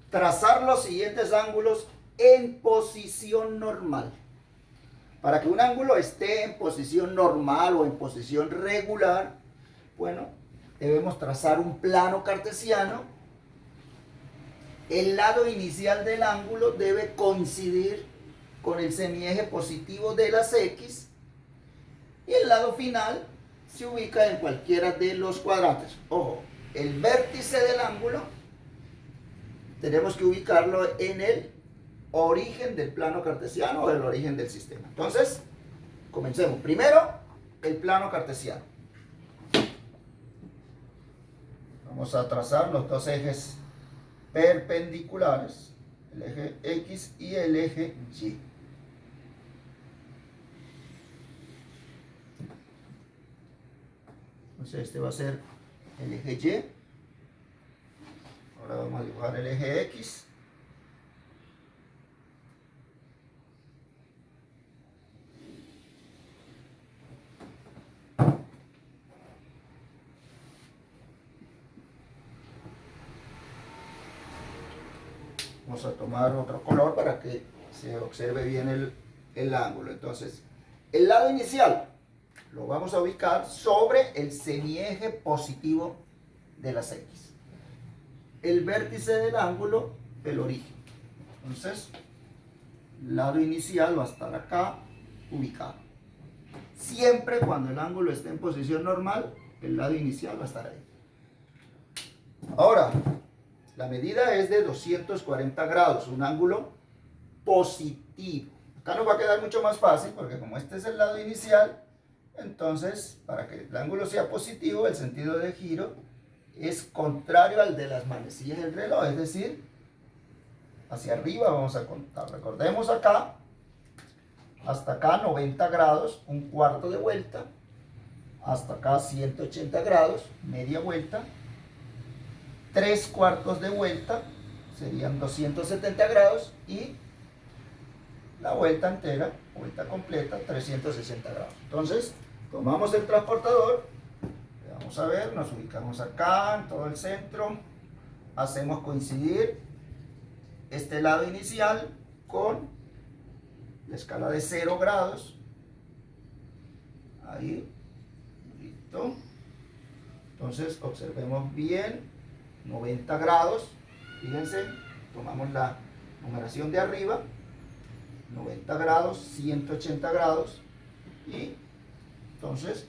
trazar los siguientes ángulos en posición normal. Para que un ángulo esté en posición normal o en posición regular, bueno, debemos trazar un plano cartesiano. El lado inicial del ángulo debe coincidir con el semieje positivo de las X y el lado final se ubica en cualquiera de los cuadrantes. Ojo, el vértice del ángulo tenemos que ubicarlo en el origen del plano cartesiano o el origen del sistema. Entonces, comencemos. Primero, el plano cartesiano. Vamos a trazar los dos ejes perpendiculares, el eje X y el eje Y. Entonces este va a ser el eje Y. Ahora vamos a dibujar el eje X. Vamos a tomar otro color para que se observe bien el ángulo. Entonces, el lado inicial lo vamos a ubicar sobre el semieje positivo de las X. El vértice del ángulo, el origen. Entonces, el lado inicial va a estar acá ubicado. Siempre cuando el ángulo esté en posición normal, el lado inicial va a estar ahí. Ahora, la medida es de 240 grados, un ángulo positivo. Acá nos va a quedar mucho más fácil porque como este es el lado inicial, entonces para que el ángulo sea positivo, el sentido de giro es contrario al de las manecillas del reloj, es decir, hacia arriba vamos a contar. Recordemos acá, hasta acá 90 grados, un cuarto de vuelta, hasta acá 180 grados, media vuelta, 3/4 de vuelta, serían 270 grados, y la vuelta entera, vuelta completa, 360 grados. Entonces, tomamos el transportador, vamos a ver, nos ubicamos acá, en todo el centro, hacemos coincidir este lado inicial con la escala de 0 grados, ahí, listo. Entonces, observemos bien, 90 grados, fíjense, tomamos la numeración de arriba, 90 grados, 180 grados, y entonces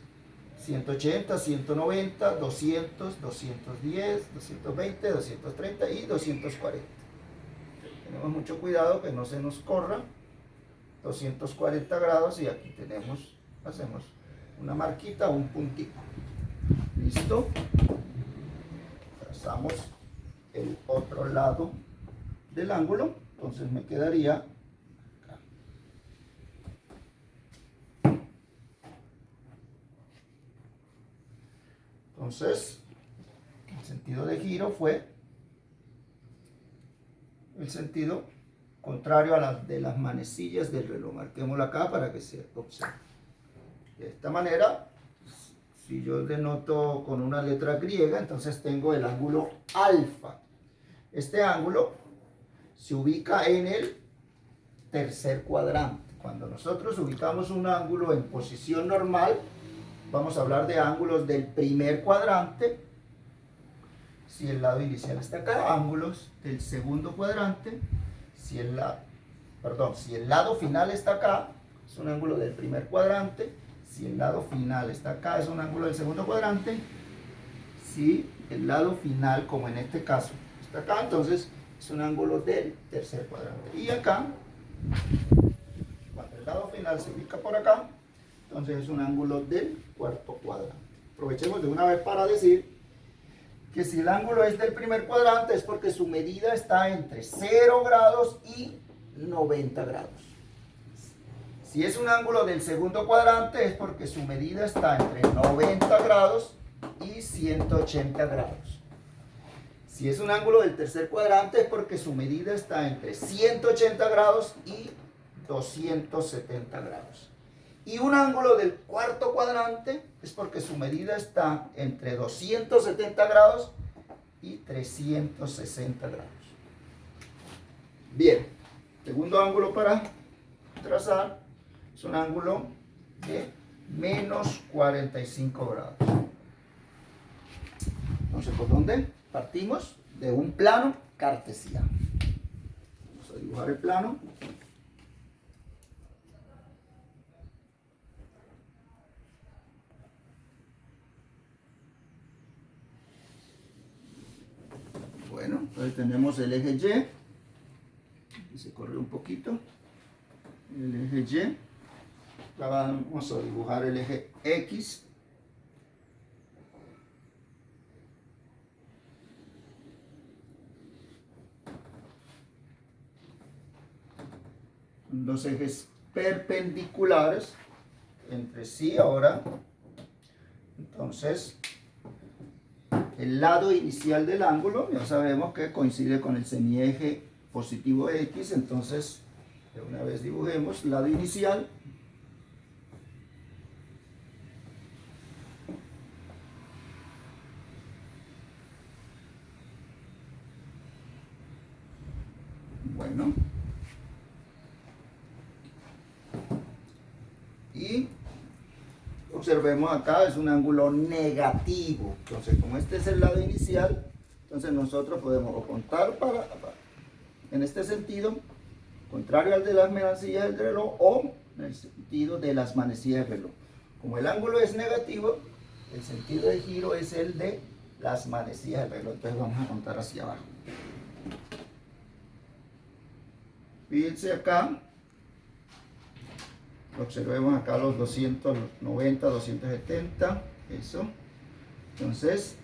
180, 190, 200, 210, 220, 230 y 240. Tenemos mucho cuidado que no se nos corra. 240 grados, y aquí hacemos una marquita, un puntito. ¿Listo? Trazamos el otro lado del ángulo, entonces me quedaría acá. Entonces, el sentido de giro fue el sentido contrario a las de las manecillas del reloj. Marquémoslo acá para que se observe. De esta manera, si yo denoto con una letra griega, entonces tengo el ángulo alfa. Este ángulo se ubica en el tercer cuadrante. Cuando nosotros ubicamos un ángulo en posición normal, vamos a hablar de ángulos del primer cuadrante. Si el lado inicial está acá, ángulos del segundo cuadrante. Si el lado final está acá, es un ángulo del primer cuadrante. Si el lado final está acá, es un ángulo del segundo cuadrante. Si el lado final, como en este caso, está acá, entonces es un ángulo del tercer cuadrante. Y acá, cuando el lado final se ubica por acá, entonces es un ángulo del cuarto cuadrante. Aprovechemos de una vez para decir que si el ángulo es del primer cuadrante es porque su medida está entre 0 grados y 90 grados. Si es un ángulo del segundo cuadrante es porque su medida está entre 90 grados y 180 grados. Si es un ángulo del tercer cuadrante es porque su medida está entre 180 grados y 270 grados. Y un ángulo del cuarto cuadrante es porque su medida está entre 270 grados y 360 grados. Bien, segundo ángulo para trazar es un ángulo de menos 45 grados. Entonces, ¿por dónde? Partimos de un plano cartesiano. Vamos a dibujar el plano. Bueno, entonces tenemos el eje Y. Aquí se corre un poquito. El eje Y. Ahora vamos a dibujar el eje X. Dos ejes perpendiculares entre sí ahora. Entonces, el lado inicial del ángulo ya sabemos que coincide con el semieje positivo X. Entonces, de una vez dibujemos lado inicial. Bueno. Y observemos acá, es un ángulo negativo. Entonces, como este es el lado inicial, entonces nosotros podemos contar en este sentido, contrario al de las manecillas del reloj, o en el sentido de las manecillas del reloj. Como el ángulo es negativo, el sentido de giro es el de las manecillas del reloj. Entonces vamos a contar hacia abajo. Fíjense acá. Observemos acá los 290, 270, eso. Entonces,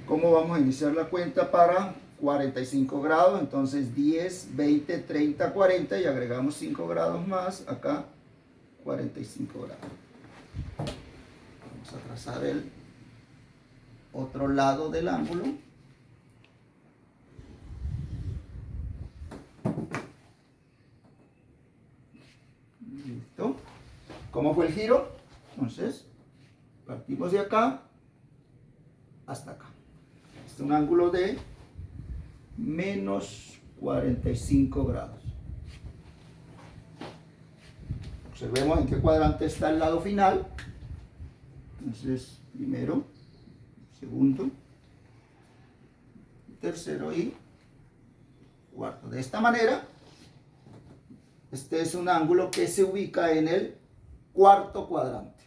¿cómo vamos a iniciar la cuenta para 45 grados? Entonces 10, 20, 30, 40 y agregamos 5 grados más, acá 45 grados. Vamos a trazar el otro lado del ángulo. Listo. ¿Cómo fue el giro? Entonces, partimos de acá hasta acá. Este es un ángulo de menos 45 grados. Observemos en qué cuadrante está el lado final. Entonces, primero, segundo, tercero y cuarto. De esta manera, este es un ángulo que se ubica en el cuarto cuadrante.